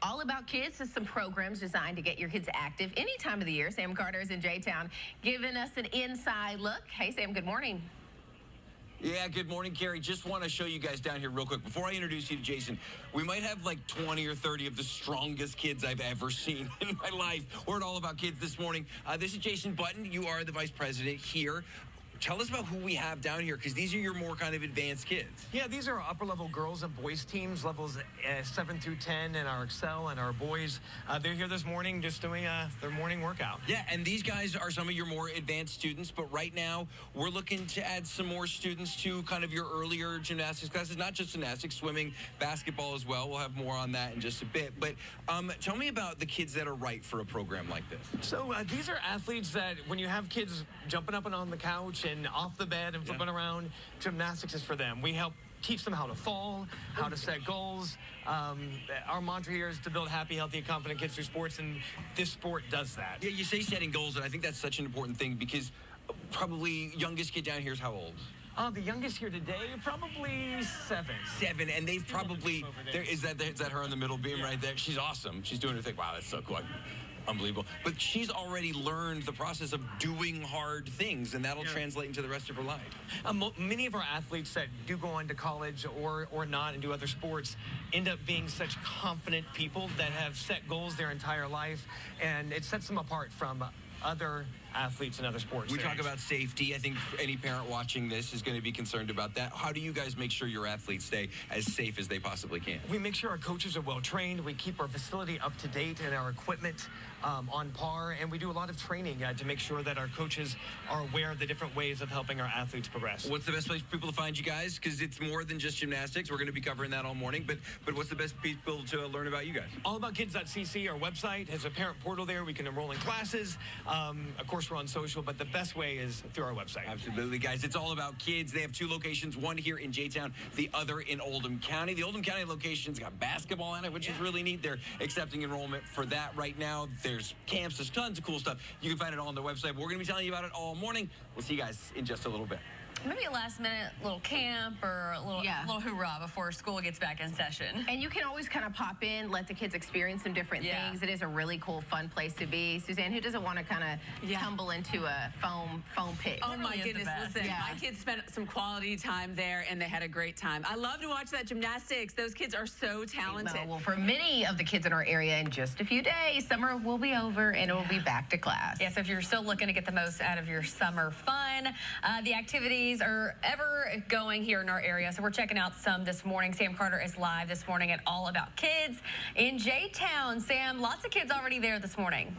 All About Kids is some programs designed to get your kids active any time of the year. Sam Carter is in J-Town giving us an inside look. Hey, Sam, good morning. Yeah, good morning, Carrie. Just want to show you guys down here real quick. Before I introduce you to Jason, we might have like 20 or 30 of the strongest kids I've ever seen in my life. We're at All About Kids this morning. This is Jason Button. You are the vice president here. Tell us about who we have down here, because these are your more kind of advanced kids. Yeah, these are upper-level girls and boys teams, levels 7 through 10, and our Excel and our boys. They're here this morning just doing their morning workout. Yeah, and these guys are some of your more advanced students, but right now we're looking to add some more students to kind of your earlier gymnastics classes, not just gymnastics, swimming, basketball as well. We'll have more on that in just a bit. But tell me about the kids that are right for a program like this. So these are athletes that when you have kids jumping up and on the couch and off the bed and flipping around, gymnastics is for them. We help teach them how to fall, how to set goals. Our mantra here is to build happy, healthy, and confident kids through sports, and this sport does that. Yeah, you say setting goals, and I think that's such an important thing, because probably youngest kid down here is how old? The youngest here today, probably 7. 7, and they've probably, is that her on the middle beam right there? She's awesome. She's doing her thing. Wow, that's so cool. Unbelievable. But she's already learned the process of doing hard things, and that'll translate into the rest of her life. Many of our athletes that do go on to college or not and do other sports end up being such confident people that have set goals their entire life, and it sets them apart from other athletes in other sports. We talk about safety. I think any parent watching this is going to be concerned about that. How do you guys make sure your athletes stay as safe as they possibly can? We make sure our coaches are well trained. We keep our facility up to date and our equipment on par, and we do a lot of training to make sure that our coaches are aware of the different ways of helping our athletes progress. What's the best place for people to find you guys? Because it's more than just gymnastics. We're going to be covering that all morning, but what's the best people to learn about you guys? Allaboutkids.cc, our website, has a parent portal there. We can enroll in classes. Of course, we're on social, but the best way is through our website. Absolutely, guys. It's All About Kids. They have 2 locations, one here in J-Town, the other in Oldham County. The Oldham County location's got basketball in it, which is really neat. They're accepting enrollment for that right now. There's camps. There's tons of cool stuff. You can find it all on their website. We're going to be telling you about it all morning. We'll see you guys in just a little bit. Maybe a last-minute little camp or a little hoorah before school gets back in session. And you can always kind of pop in, let the kids experience some different things. It is a really cool, fun place to be. Suzanne, who doesn't want to kind of tumble into a foam pit? Oh, my goodness, listen, my kids spent some quality time there, and they had a great time. I love to watch that gymnastics. Those kids are so talented. Well, for many of the kids in our area, in just a few days, summer will be over, and it will be back to class. Yeah, so if you're still looking to get the most out of your summer fun, the activities are ever going here in our area, so we're checking out some this morning. Sam Carter is live this morning at All About Kids in J-Town. Sam, lots of kids already there this morning.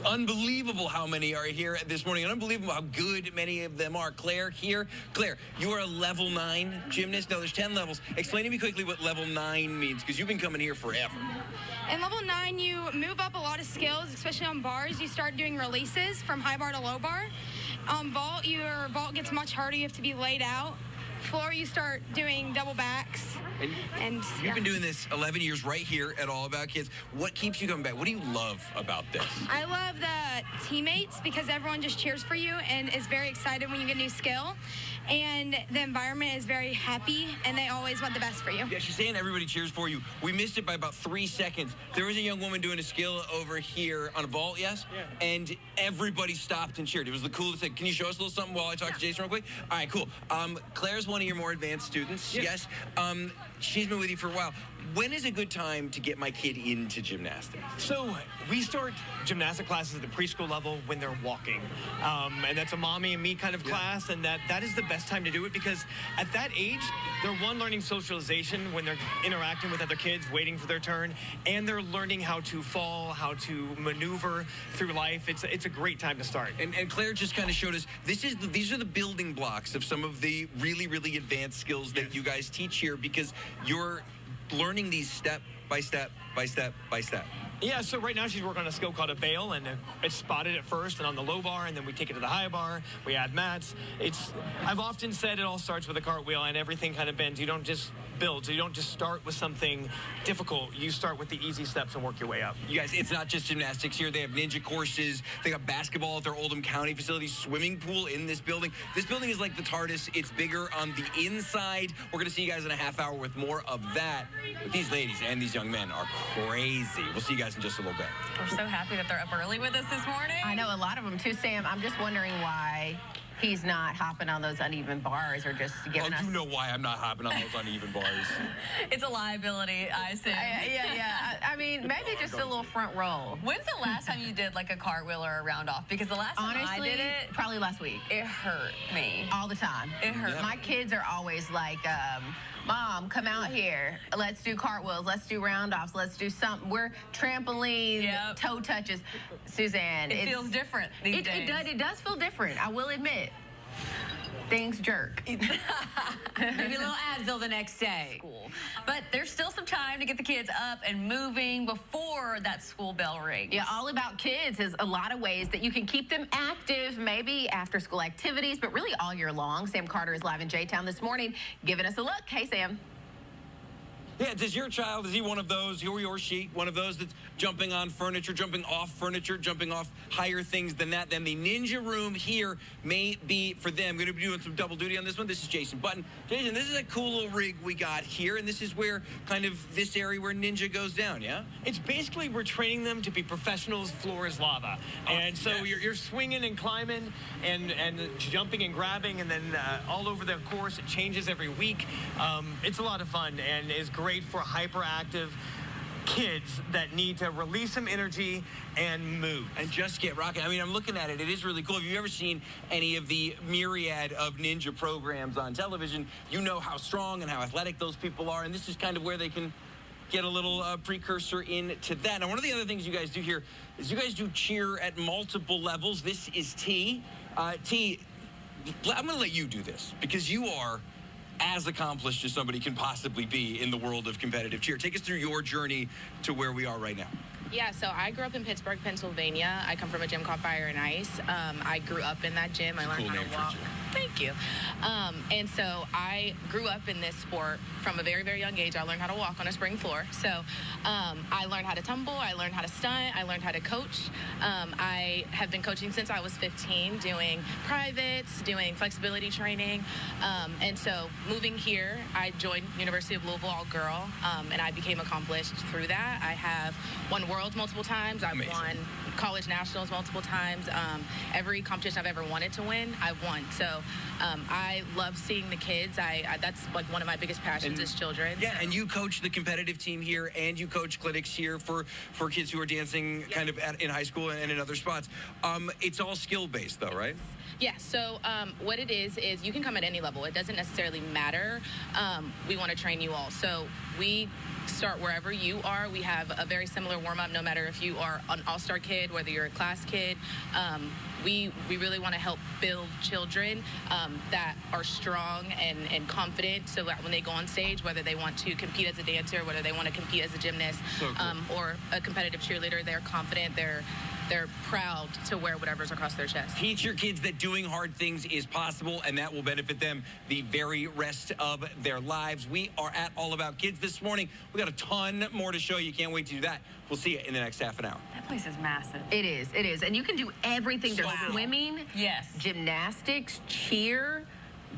Unbelievable how many are here this morning, and unbelievable how good many of them are. Claire here. Claire, you are a level 9 gymnast. No, there's 10 levels. Explain to me quickly what level 9 means, because you've been coming here forever. In level 9, you move up a lot of skills, especially on bars. You start doing releases from high bar to low bar. On vault, your vault gets much harder. You have to be laid out. Floor, you start doing double backs. And you've been doing this 11 years right here at All About Kids. What keeps you coming back? What do you love about this? I love the teammates, because everyone just cheers for you and is very excited when you get a new skill. And the environment is very happy, and they always want the best for you. Yeah, she's saying everybody cheers for you. We missed it by about 3 seconds. There was a young woman doing a skill over here on a vault, yes? Yeah. And everybody stopped and cheered. It was the coolest thing. Can you show us a little something while I talk to Jason real quick? All right, cool. Claire's one of your more advanced students, yes? She's been with you for a while. When is a good time to get my kid into gymnastics? So we start gymnastic classes at the preschool level when they're walking. And that's a mommy and me kind of class, and that is the best time to do it, because at that age, they're learning socialization when they're interacting with other kids, waiting for their turn, and they're learning how to fall, how to maneuver through life. It's a great time to start. And Claire just kind of showed us, these are the building blocks of some of the really, really advanced skills that you guys teach here, because you're learning these step by step by step by step. Yeah, so right now she's working on a skill called a bail, and it's spotted at first and on the low bar, and then we take it to the high bar, we add mats. I've often said it all starts with a cartwheel, and everything kind of bends. You don't just build. So you don't just start with something difficult. You start with the easy steps and work your way up. You guys, it's not just gymnastics here. They have ninja courses. They got basketball at their Oldham County facility, swimming pool in this building. This building is like the TARDIS. It's bigger on the inside. We're going to see you guys in a half hour with more of that. But these ladies and these young men are crazy. We'll see you guys in just a little bit. We're so happy that they're up early with us this morning. I know a lot of them too, Sam. I'm just wondering why he's not hopping on those uneven bars or just giving us... You know why I'm not hopping on those uneven bars. It's a liability, I assume. Yeah. I mean, maybe just a little front roll. When's the last time you did like a cartwheel or a round off? Because the last time I did it, probably last week. it hurt me. All the time. It hurt. My kids are always like, Mom, come out here. Let's do cartwheels. Let's do round offs. Let's do something. We're trampoline, toe touches. Suzanne. It feels different these days. It does feel different, I will admit. Things jerk. Maybe a little Advil the next day. But there's still some time to get the kids up and moving before that school bell rings. Yeah, All About Kids has a lot of ways that you can keep them active, maybe after school activities, but really all year long. Sam Carter is live in J-Town this morning, giving us a look. Hey, Sam. Yeah, does your child, is he one of those, he or she, one of those that's jumping on furniture, jumping off furniture, jumping off higher things than that? Then the Ninja Room here may be for them. Going to be doing some double duty on this one. This is Jason Button. Jason, this is a cool little rig we got here, and this is where kind of this area where Ninja goes down, yeah? It's basically we're training them to be professionals, floor is lava. And so you're swinging and climbing and jumping and grabbing, and then all over the course. It changes every week. It's a lot of fun and is great for hyperactive kids that need to release some energy and move. And just get rocking. I mean, I'm looking at it. It is really cool. If you've ever seen any of the myriad of ninja programs on television, you know how strong and how athletic those people are. And this is kind of where they can get a little precursor into that. Now, one of the other things you guys do here is you guys do cheer at multiple levels. This is T. T, I'm going to let you do this because you are as accomplished as somebody can possibly be in the world of competitive cheer. Take us through your journey to where we are right now. Yeah, so I grew up in Pittsburgh, Pennsylvania. I come from a gym called Fire and Ice. I grew up in that gym. I learned how to walk. Thank you. And so I grew up in this sport from a very, very young age. I learned how to walk on a spring floor. So I learned how to tumble. I learned how to stunt. I learned how to coach. I have been coaching since I was 15, doing privates, doing flexibility training. And so moving here, I joined University of Louisville all girl, and I became accomplished through that. I have won worlds multiple times. I've won college nationals multiple times. Every competition I've ever wanted to win, I've won. So I love seeing the kids. That's like one of my biggest passions is children. Yeah, and you coach the competitive team here, and you coach clinics here for kids who are dancing kind of in high school and in other spots. It's all skill-based, though, right? Yeah, so what it is you can come at any level. It doesn't necessarily matter. We want to train you all. So we start wherever you are. We have a very similar warm-up, no matter if you are an all-star kid, whether you're a class kid. We really want to help build children that are strong and confident, so that when they go on stage, whether they want to compete as a dancer, whether they want to compete as a gymnast, or a competitive cheerleader, they're confident, they're proud to wear whatever's across their chest. Teach your kids that doing hard things is possible, and that will benefit them the very rest of their lives. We are at All About Kids this morning. We got a ton more to show you. Can't wait to do that. We'll see you in the next half an hour. That place is massive. It is. And you can do everything. There's swimming, gymnastics, cheer.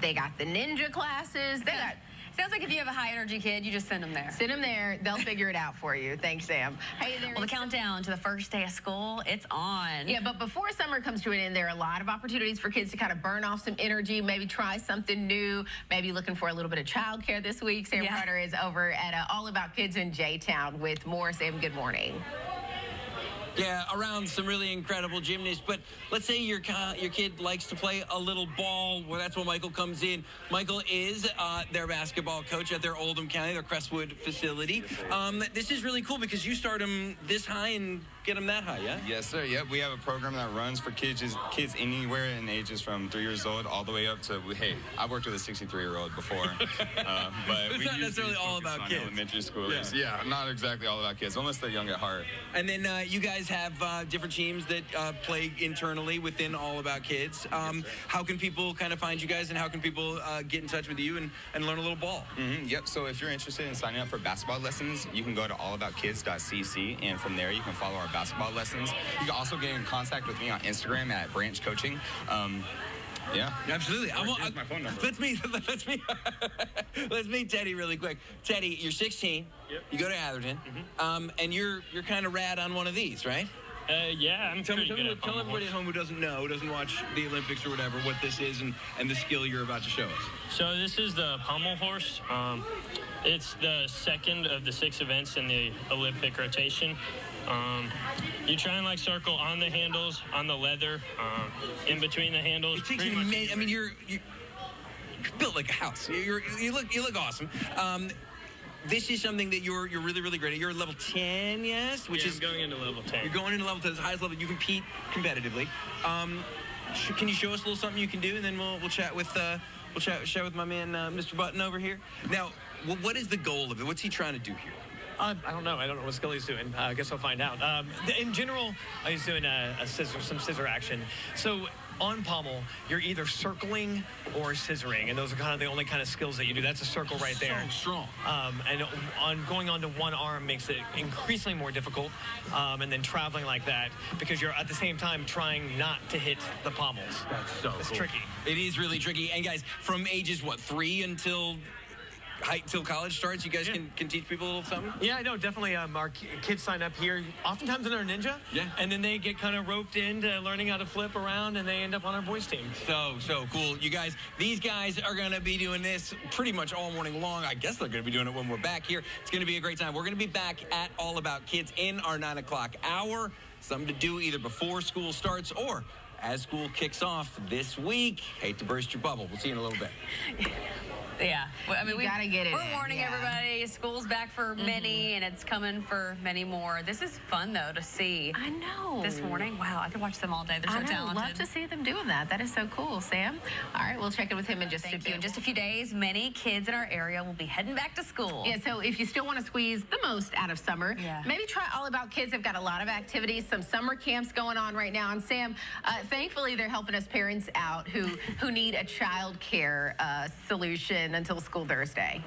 They got the ninja classes. They got... Sounds like if you have a high-energy kid, you just send them there. Send them there. They'll figure it out for you. Thanks, Sam. Hey, well, the countdown to the first day of school, it's on. Yeah, but before summer comes to an end, there are a lot of opportunities for kids to kind of burn off some energy, maybe try something new, maybe looking for a little bit of childcare this week. Sam Carter is over at All About Kids in J-Town with more. Sam, good morning. Yeah, around some really incredible gymnasts. But let's say your kid likes to play a little ball. Well, that's when Michael comes in. Michael is their basketball coach at their Oldham County, their Crestwood facility. This is really cool because you start them this high and get them that high, yeah? Yes, sir. Yep, we have a program that runs for kids anywhere in ages from 3 years old all the way up to, hey, I worked with a 63-year-old before. But it's not necessarily all about kids. Elementary schoolers. Yeah, not exactly all about kids, unless they're young at heart. And then you guys guys have different teams that play internally within All About Kids. How can people kind of find you guys, and how can people get in touch with you and learn a little ball? Yep, so if you're interested in signing up for basketball lessons, you can go to allaboutkids.cc, and from there you can follow our basketball lessons. You can also get in contact with me on Instagram at Branch Coaching. Yeah, absolutely. Here's my phone number. Let's meet Teddy really quick. Teddy, you're 16. Yep. You go to Atherton, and you're kind of rad on one of these, right? Yeah, I'm pretty good at Tell everybody at home who doesn't know, who doesn't watch the Olympics or whatever, what this is and the skill you're about to show us. So this is the pommel horse. It's the second of the 6 events in the Olympic rotation. You try and circle on the handles, on the leather, in between the handles. It takes you I mean, you're built like a house. You look awesome. This is something that you're really, really great at. You're level 10, yes? I'm going into level 10. You're going into level 10, the highest level. You compete competitively. Can you show us a little something you can do, and then we'll chat with chat with my man Mr. Button over here. Now, what is the goal of it? What's he trying to do here? I don't know. I don't know what skill he's doing. I guess I'll find out. In general, he's doing some scissor action. So on pommel, you're either circling or scissoring, and those are kind of the only kind of skills that you do. That's a circle right there. So strong. And on going onto one arm makes it increasingly more difficult, and then traveling like that because you're at the same time trying not to hit the pommels. It's cool. tricky. It is really tricky. And guys, from ages 3 until college starts, you guys can teach people a little something? Yeah, I know, definitely. Our kids sign up here, oftentimes in our ninja, and then they get kind of roped into learning how to flip around, and they end up on our boys' team. So cool. You guys, these guys are going to be doing this pretty much all morning long. I guess they're going to be doing it when we're back here. It's going to be a great time. We're going to be back at All About Kids in our 9 o'clock hour. Something to do either before school starts or as school kicks off this week. Hate to burst your bubble. We'll see you in a little bit. Yeah, I mean, we gotta get it. We're warning everybody. School's back for many, and it's coming for many more. This is fun though to see. I know. This morning, wow, I could watch them all day. They're so talented. Love to see them doing that. That is so cool, Sam. All right, we'll check in with him in just a bit. In just a few days, many kids in our area will be heading back to school. Yeah, so if you still want to squeeze the most out of summer, maybe try All About Kids. They've got a lot of activities, some summer camps going on right now. And Sam, thankfully, they're helping us parents out who need a child care solution until school Thursday.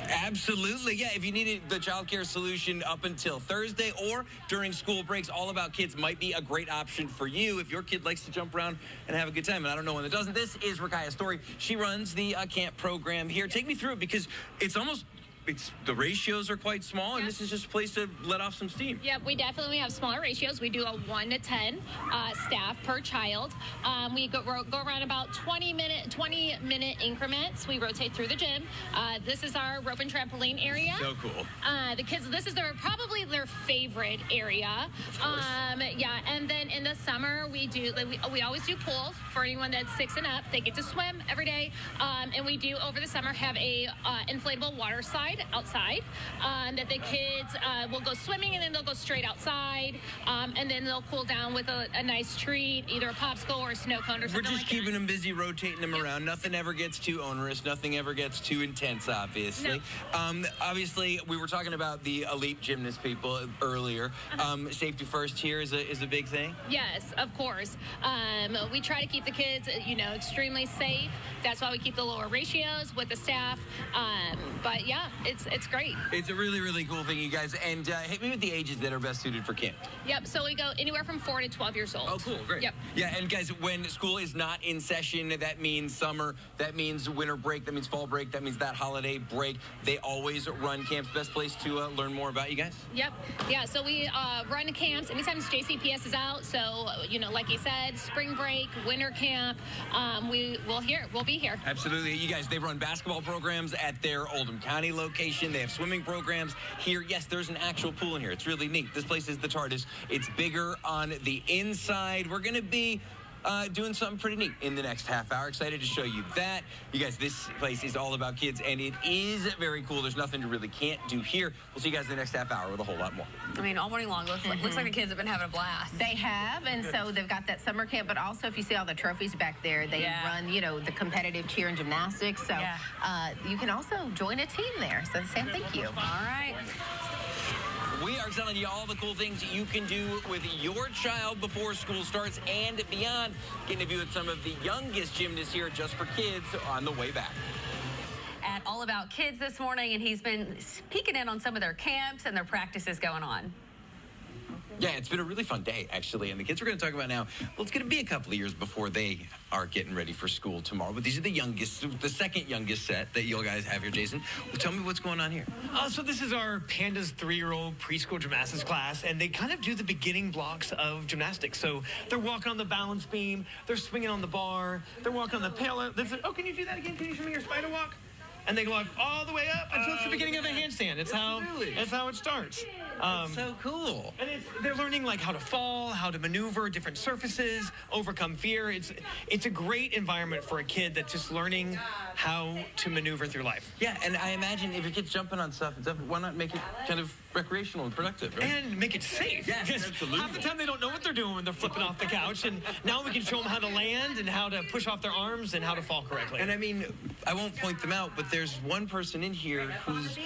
Absolutely, yeah. If you needed the child care solution up until Thursday or during school breaks, All About Kids might be a great option for you if your kid likes to jump around and have a good time. And I don't know when it doesn't. This is Rakaya Story. She runs the camp program here. Take me through it because the ratios are quite small, and this is just a place to let off some steam. Yep, we have smaller ratios. We do a 1 to 10 staff per child. We go around about 20-minute increments. We rotate through the gym. This is our rope and trampoline area. So cool. The kids, this is probably their favorite area. Yeah, and then in the summer we do we always do pools for anyone that's 6 and up. They get to swim every day, and we do over the summer have a inflatable water slide outside that the kids will go swimming, and then they'll go straight outside, and then they'll cool down with a nice treat, either a popsicle or a snow cone or something. We're just keeping them busy, rotating them around. Nothing ever gets too onerous. Nothing ever gets too intense, obviously. No. Obviously, we were talking about the elite gymnast people earlier. Safety first here is a big thing. Yes, of course. We try to keep the kids, extremely safe. That's why we keep the lower ratios with the staff. But yeah, it's great. It's a really, really cool thing, you guys. And hit me with the ages that are best suited for camp. Yep, so we go anywhere from 4 to 12 years old. Oh, cool, great. Yep. Yeah, and guys, when school is not in session, that means summer, that means winter break, that means fall break, that means that holiday break. They always run camps. Best place to learn more about you guys? Yep. Yeah, so we run camps anytime JCPS is out. So, like you said, spring break, winter camp, we'll be here. Absolutely. You guys, they run basketball programs at their Oldham County location. They have swimming programs here. Yes, there's an actual pool in here. It's really neat. This place is the TARDIS. It's bigger on the inside. We're going to be doing something pretty neat in the next half hour. Excited to show you that. You guys, this place is All About Kids, and it is very cool. There's nothing you really can't do here. We'll see you guys in the next half hour with a whole lot more. I mean, all morning long, looks like the kids have been having a blast. They have, and so they've got that summer camp, but also if you see all the trophies back there, they run, the competitive cheer and gymnastics. So you can also join a team there. So Sam, thank you. All right. We are telling you all the cool things you can do with your child before school starts and beyond. Getting to view with some of the youngest gymnasts here just for kids on the way back. At All About Kids this morning, and he's been peeking in on some of their camps and their practices going on. Yeah, it's been a really fun day, actually. And the kids we're going to talk about now, well, it's going to be a couple of years before they are getting ready for school tomorrow. But these are the youngest, the second youngest set that you guys have here, Jason. Well, tell me what's going on here. So this is our Panda's 3-year-old preschool gymnastics class, and they kind of do the beginning blocks of gymnastics. So they're walking on the balance beam, they're swinging on the bar, they're walking on the pillow. Oh, can you do that again? Can you show me your spider walk? And they walk all the way up until it's the beginning of a handstand. It's how it starts. So cool. And they're learning like how to fall, how to maneuver different surfaces, overcome fear. It's a great environment for a kid that's just learning how to maneuver through life. Yeah, and I imagine if your kid's jumping on stuff and stuff, why not make it kind of recreational and productive, right? And make it safe. Yes, absolutely. Half the time they don't know what they're doing when they're flipping off the couch, and now we can show them how to land and how to push off their arms and how to fall correctly. And I mean, I won't point them out, but there's one person in here whose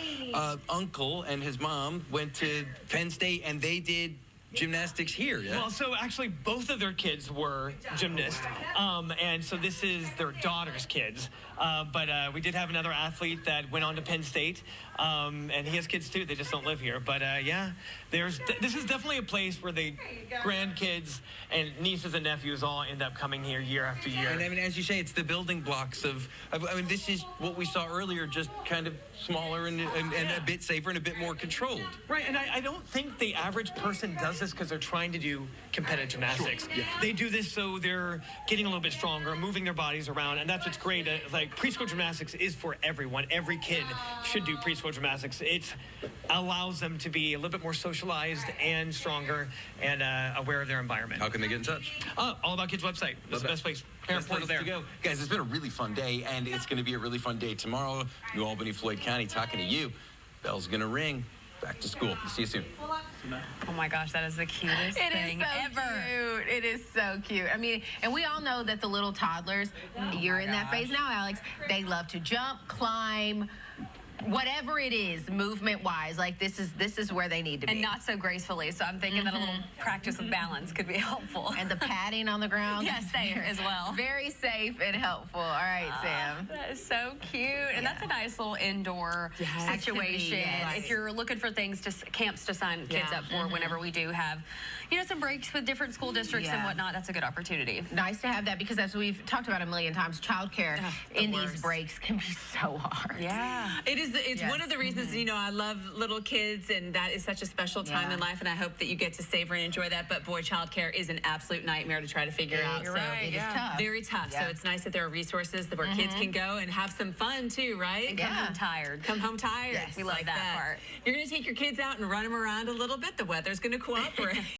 uncle and his mom went to Penn State, and they did gymnastics here, yeah? Well, so actually both of their kids were gymnasts, and so this is their daughter's kids. But we did have another athlete that went on to Penn State, and he has kids too. They just don't live here. But yeah, this is definitely a place where the grandkids and nieces and nephews all end up coming here year after year. And I mean, as you say, it's the building blocks of I mean, this is what we saw earlier, just kind of smaller and a bit safer and a bit more controlled. Right, and I don't think the average person does this because they're trying to do competitive gymnastics. Sure. Yeah. They do this so they're getting a little bit stronger, moving their bodies around, and that's what's great. Like, preschool gymnastics is for everyone. Every kid should do preschool gymnastics. It allows them to be a little bit more socialized and stronger and aware of their environment. How can they get in touch? All About Kids website. That's the best place. Parent portal there. To go. Guys, it's been a really fun day, and it's going to be a really fun day tomorrow. New Albany, Floyd County, talking to you. Bell's going to ring. Back to school. See you soon. Oh my gosh, that is the cutest thing ever. Cute. It is so cute. I mean, and we all know that the little toddlers, you're in that phase now, Alex, they love to jump, climb, whatever it is, movement-wise, like this is where they need to be. And not so gracefully, so I'm thinking that a little practice with balance could be helpful. And the padding on the ground. Yes, safe as well. Very safe and helpful. All right, Sam. That is so cute. And that's a nice little indoor situation. Yes. If you're looking for things, camps to sign kids up for whenever we do have, some breaks with different school districts and whatnot, that's a good opportunity. Nice to have that because as we've talked about a million times, childcare in these breaks can be so hard. Yeah. It's one of the reasons, I love little kids, and that is such a special time in life, and I hope that you get to savor and enjoy that. But boy, childcare is an absolute nightmare to try to figure out. You're right. It is tough. Very tough. So it's nice that there are resources where kids can go and have some fun too, right? And come home tired. Come home tired. Yes, we love that part. You're going to take your kids out and run them around a little bit. The weather's going to cooperate.